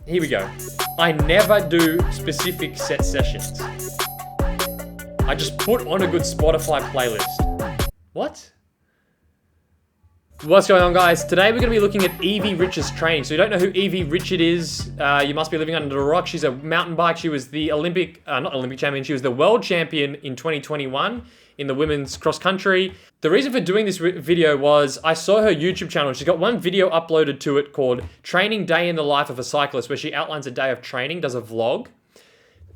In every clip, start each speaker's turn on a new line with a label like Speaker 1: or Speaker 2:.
Speaker 1: Here we go. I never do specific set sessions. I just put on a good Spotify playlist. What? What's going on, guys? Today we're going to be looking at Evie Richards training. So you don't know who Evie Richards is, you must be living under a rock. She's a mountain bike. She was the not Olympic champion, she was the world champion in 2021 in the women's cross country. The reason for doing this video was I saw her YouTube channel. She's got one video uploaded to it called Training Day in the Life of a Cyclist, where she outlines a day of training, does a vlog.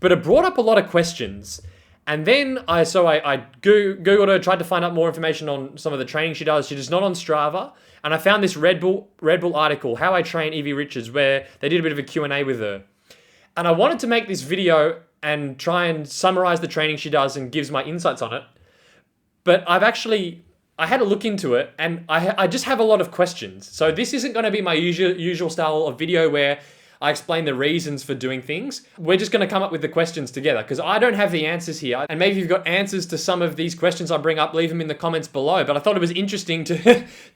Speaker 1: But it brought up a lot of questions. And then I Googled her, tried to find out more information on some of the training she does. She's not on Strava. And I found this Redbull article, How I Train Evie Richards, where they did a bit of a Q&A with her. And I wanted to make this video and try and summarize the training she does and gives my insights on it. But I had a look into it, and I just have a lot of questions. So this isn't going to be my usual style of video where I explain the reasons for doing things. We're just going to come up with the questions together because I don't have the answers here. And maybe if you've got answers to some of these questions I bring up, leave them in the comments below. But I thought it was interesting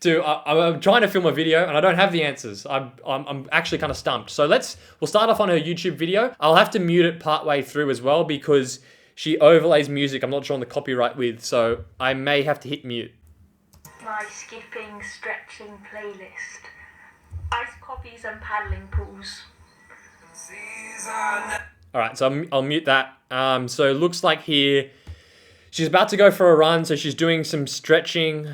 Speaker 1: I'm trying to film a video and I don't have the answers. I'm actually kind of stumped. So we'll start off on her YouTube video. I'll have to mute it partway through as well because she overlays music I'm not sure on the copyright with. So I may have to hit mute.
Speaker 2: My skipping, stretching playlist. Ice coffees and paddling pools.
Speaker 1: All right, so I'll mute that. So it looks like here, she's about to go for a run. So she's doing some stretching,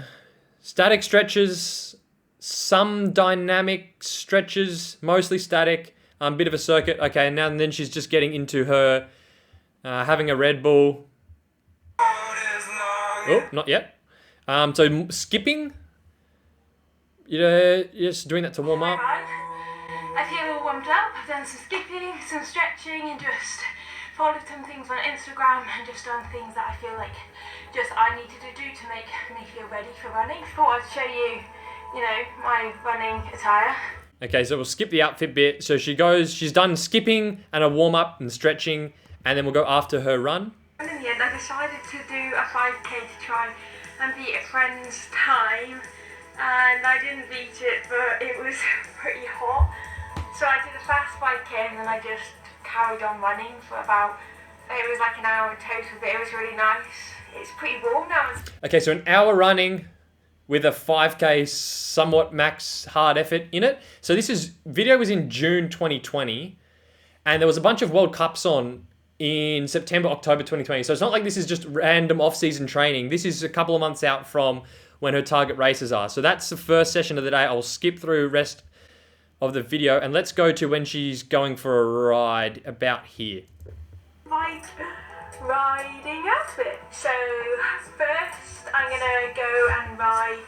Speaker 1: static stretches, some dynamic stretches, mostly static, bit of a circuit. Okay, and then she's just getting into her, having a Red Bull. Oh, not yet. So skipping, just doing that to warm up.
Speaker 2: I feel all warmed up. I've done some skipping, some stretching, and just followed some things on Instagram and just done things that I feel like I needed to do to make me feel ready for running. Thought I'd show you, my running attire.
Speaker 1: Okay, so we'll skip the outfit bit. So she's done skipping and a warm up and stretching, and then we'll go after her run.
Speaker 2: And in the end, I decided to do a 5K to try and beat a friend's time. And I didn't beat it, but it was pretty hot. So I did a fast 5K and then I just carried on running for it was like an hour in total, but it was really nice. It's pretty warm now.
Speaker 1: Okay, so an hour running with a 5K somewhat max hard effort in it. So video was in June 2020, and there was a bunch of World Cups on in September, October 2020. So it's not like this is just random off-season training. This is a couple of months out from when her target races are. So that's the first session of the day. I'll skip through rest of the video and let's go to when she's going for a ride about here.
Speaker 2: My riding outfit. So first I'm gonna go and ride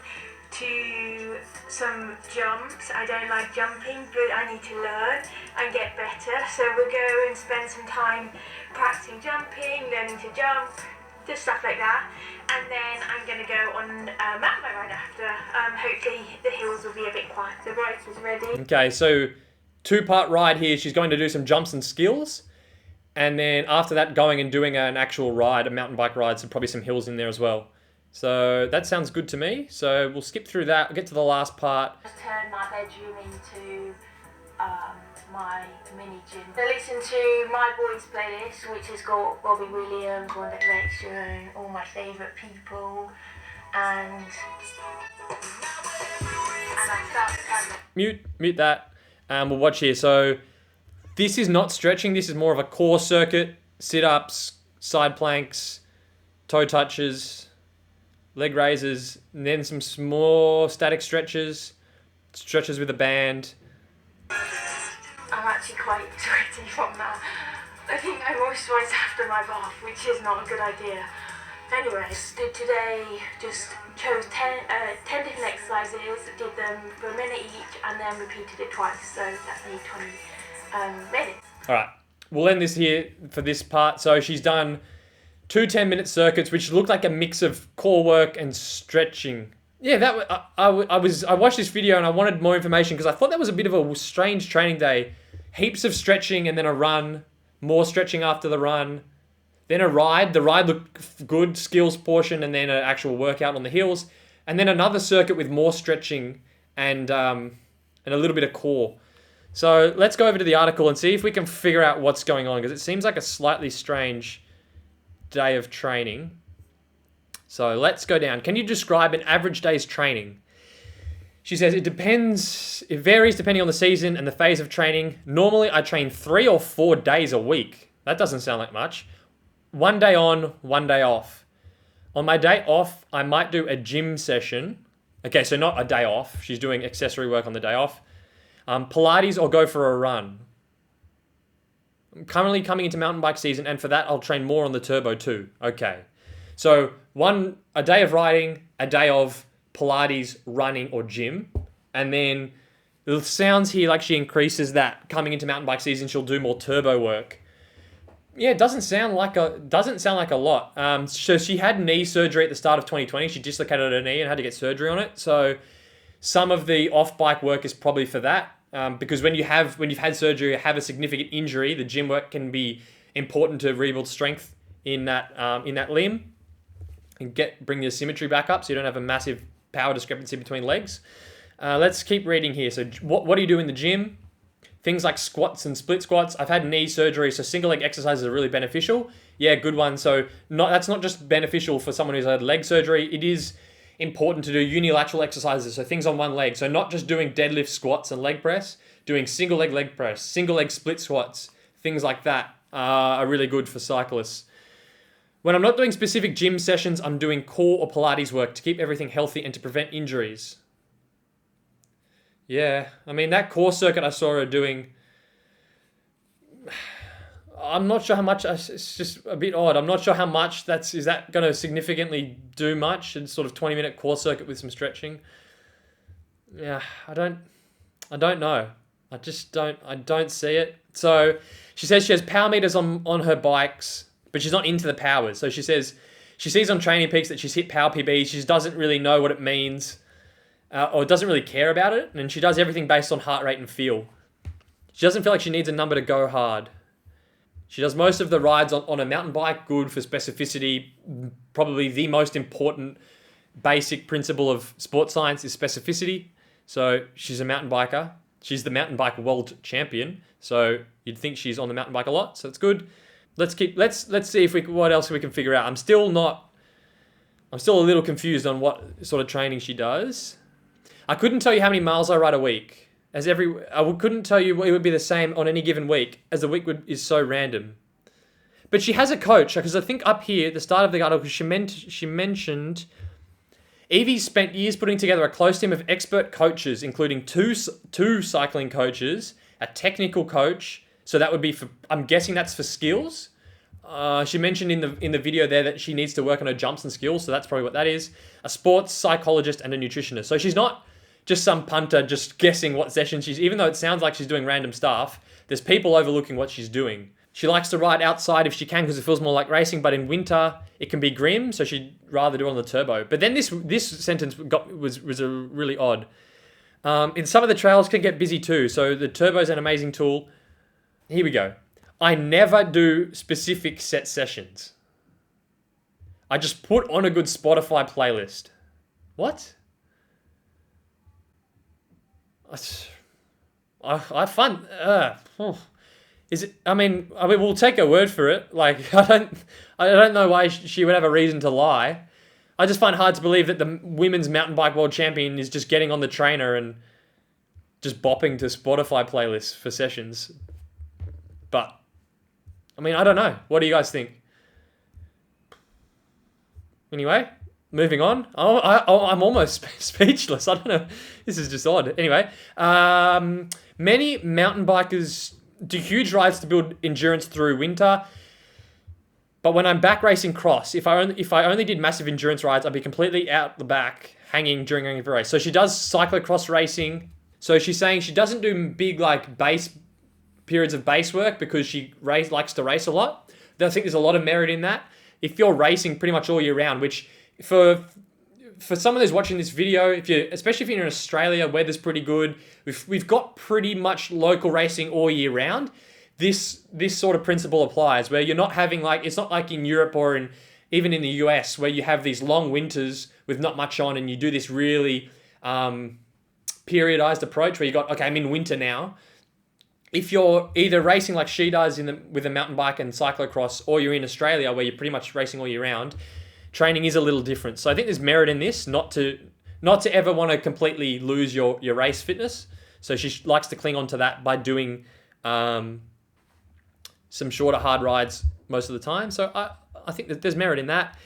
Speaker 2: to some jumps. I don't like jumping, but I need to learn and get better. So we'll go and spend some time practicing jumping, learning to jump, just stuff like that. And then I'm going to go on a mountain bike ride after. Hopefully the hills will be a bit quiet. The bike is ready.
Speaker 1: Okay, so 2-part ride here. She's going to do some jumps and skills. And then after that, going and doing an actual ride, a mountain bike ride. So probably some hills in there as well. So that sounds good to me. So we'll skip through that. We'll get to the last part.
Speaker 2: Just turn my bedroom into my mini gym. I listen to my boys playlist, which has got Robbie Williams, One Direction, all my favourite people, and I start
Speaker 1: Mute that. We'll watch here. So this is not stretching. This is more of a core circuit, sit-ups, side planks, toe touches, leg raises, and then some small static stretches with a band.
Speaker 2: I'm actually quite sweaty from that. I think I moisturise after my bath, which is not a good idea. Anyway, today just chose 10 different exercises, did them for a minute each, and then repeated it twice, so that's only 20 minutes.
Speaker 1: Alright, we'll end this here for this part. So she's done 2 10-minute circuits, which looked like a mix of core work and stretching. Yeah, I watched this video and I wanted more information because I thought that was a bit of a strange training day. Heaps of stretching and then a run, more stretching after the run, then a ride. The ride looked good, skills portion, and then an actual workout on the hills, and then another circuit with more stretching and a little bit of core. So let's go over to the article and see if we can figure out what's going on, because it seems like a slightly strange day of training. So let's go down. Can you describe an average day's training? She says, it varies depending on the season and the phase of training. Normally, I train 3 or 4 days a week. That doesn't sound like much. 1 day on, 1 day off. On my day off, I might do a gym session. Okay, so not a day off. She's doing accessory work on the day off. Pilates or go for a run. I'm currently coming into mountain bike season, and for that, I'll train more on the turbo too. Okay. So a day of riding, a day of Pilates, running, or gym. And then it sounds here like she increases that. Coming into mountain bike season, she'll do more turbo work. Yeah, it doesn't sound like a lot. So she had knee surgery at the start of 2020. She dislocated her knee and had to get surgery on it. So some of the off-bike work is probably for that. Because when you've had surgery, you have a significant injury, the gym work can be important to rebuild strength in that limb and bring the symmetry back up, so you don't have a massive power discrepancy between legs. Let's keep reading here. So what do you do in the gym? Things like squats and split squats. I've had knee surgery, so single leg exercises are really beneficial. Yeah, good one. So that's not just beneficial for someone who's had leg surgery. It is important to do unilateral exercises, so things on one leg. So not just doing deadlift, squats, and leg press, doing single leg press, single leg split squats, things like that are really good for cyclists. When I'm not doing specific gym sessions, I'm doing core or Pilates work to keep everything healthy and to prevent injuries. Yeah, I mean, that core circuit I saw her doing, I'm not sure how much, it's just a bit odd. I'm not sure how much is that going to significantly do much? It's sort of 20-minute core circuit with some stretching. Yeah, I don't know. I don't see it. So she says she has power meters on her bikes, but she's not into the powers. So she says she sees on Training Peaks that she's hit power PBs. She doesn't really know what it means or doesn't really care about it. And she does everything based on heart rate and feel. She doesn't feel like she needs a number to go hard. She does most of the rides on a mountain bike, good for specificity. Probably the most important basic principle of sports science is specificity. So she's a mountain biker. She's the mountain bike world champion. So you'd think she's on the mountain bike a lot. So it's good. Let's see if what else we can figure out. I'm still a little confused on what sort of training she does. I couldn't tell you how many miles I ride a week. I couldn't tell you it would be the same on any given week, as the week is so random. But she has a coach, because I think up here at the start of the article, she mentioned Evie spent years putting together a close team of expert coaches, including two cycling coaches, a technical coach. So that would be I'm guessing that's for skills. She mentioned in the video there that she needs to work on her jumps and skills, so that's probably what that is. A sports psychologist and a nutritionist. So she's not just some punter just guessing what session even though it sounds like she's doing random stuff, there's people overlooking what she's doing. She likes to ride outside if she can because it feels more like racing, but in winter it can be grim, so she'd rather do it on the turbo. But then this sentence was really odd. In some of the trails can get busy too, so the turbo is an amazing tool. Here we go. I never do specific set sessions. I just put on a good Spotify playlist. What? I find is it? I mean, we'll take her word for it. Like, I don't know why she would have a reason to lie. I just find it hard to believe that the women's mountain bike world champion is just getting on the trainer and just bopping to Spotify playlists for sessions. But I mean, I don't know. What do you guys think? Anyway. Moving on. I'm almost speechless. I don't know. This is just odd. Anyway, many mountain bikers do huge rides to build endurance through winter. But when I'm back racing cross, if I only did massive endurance rides, I'd be completely out the back, hanging during a race. So she does cyclocross racing. So she's saying she doesn't do big base periods of base work because she likes to race a lot. I think there's a lot of merit in that. If you're racing pretty much all year round, which for someone who's watching this video, especially if you're in Australia, weather's pretty good. We've got pretty much local racing all year round. This sort of principle applies where you're not having it's not like in Europe or even in the US where you have these long winters with not much on and you do this really periodized approach where you got, okay, I'm in winter now. if you're either racing like she does with a mountain bike and cyclocross, or you're in Australia where you're pretty much racing all year round, training is a little different. So I think there's merit in this, not to ever want to completely lose your race fitness. So she likes to cling on to that by doing some shorter hard rides most of the time. So I think that there's merit in that.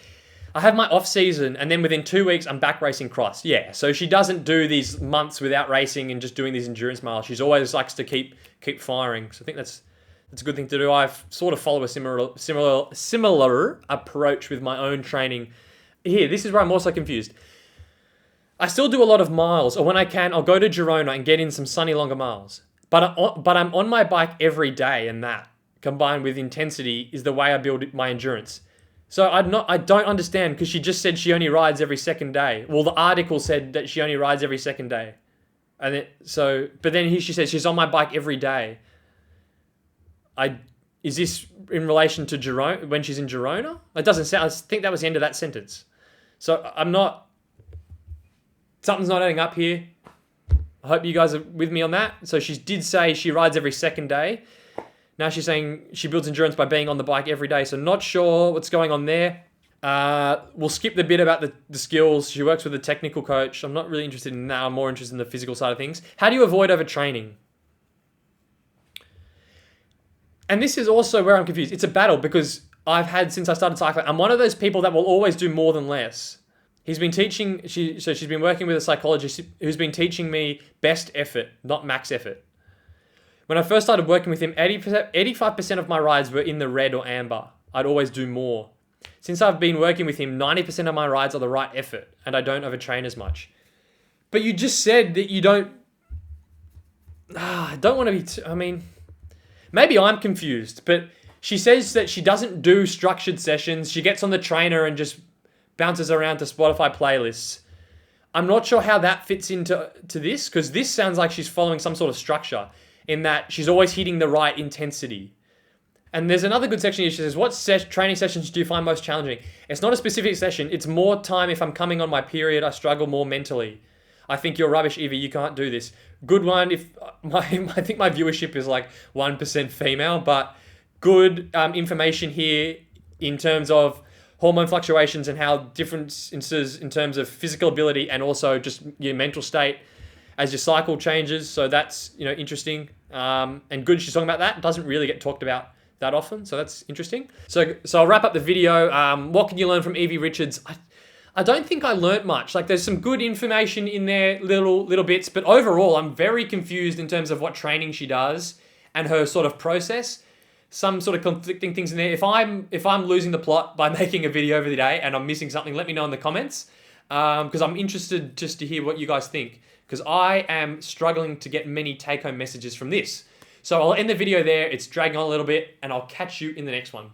Speaker 1: I have my off season, and then within 2 weeks, I'm back racing cross. Yeah, so she doesn't do these months without racing and just doing these endurance miles. She's always likes to keep firing. So I think that's a good thing to do. I've sort of followed a similar approach with my own training. Here, this is where I'm also confused. I still do a lot of miles, or when I can, I'll go to Girona and get in some sunny longer miles. But I'm on my bike every day, and that, combined with intensity, is the way I build my endurance. So I don't understand, because she just said she only rides every second day. Well, the article said that she only rides every second day. But then here she says she's on my bike every day. Is this in relation to Girona, when she's in Girona? It doesn't sound, I think that was the end of that sentence. So something's not adding up here. I hope you guys are with me on that. So she did say she rides every second day. Now she's saying she builds endurance by being on the bike every day. So not sure what's going on there. We'll skip the bit about the skills. She works with a technical coach. I'm not really interested in that. I'm more interested in the physical side of things. How do you avoid overtraining? And this is also where I'm confused. It's a battle, because I've had, since I started cycling, I'm one of those people that will always do more than less. He's been teaching, she's been working with a psychologist who's been teaching me best effort, not max effort. When I first started working with him, 85% of my rides were in the red or amber. I'd always do more. Since I've been working with him, 90% of my rides are the right effort, and I don't overtrain as much. But you just said that you don't... I don't want to be... maybe I'm confused, but she says that she doesn't do structured sessions. She gets on the trainer and just bounces around to Spotify playlists. I'm not sure how that fits into this, because this sounds like she's following some sort of structure, in that she's always hitting the right intensity. And there's another good section here. She says, what training sessions do you find most challenging? It's not a specific session. It's more time if I'm coming on my period. I struggle more mentally. I think you're rubbish, Evie. You can't do this. Good one. I think my viewership is like 1% female, but good information here in terms of hormone fluctuations and how differences in terms of physical ability and also just your mental state as your cycle changes. So that's, interesting and good. She's talking about that. It doesn't really get talked about that often. So that's interesting. So I'll wrap up the video. What can you learn from Evie Richards? I don't think I learnt much. Like, there's some good information in there, little bits, but overall I'm very confused in terms of what training she does and her sort of process. Some sort of conflicting things in there. If I'm losing the plot by making a video every day and I'm missing something, let me know in the comments, because I'm interested just to hear what you guys think, because I am struggling to get many take-home messages from this. So I'll end the video there. It's dragging on a little bit, and I'll catch you in the next one.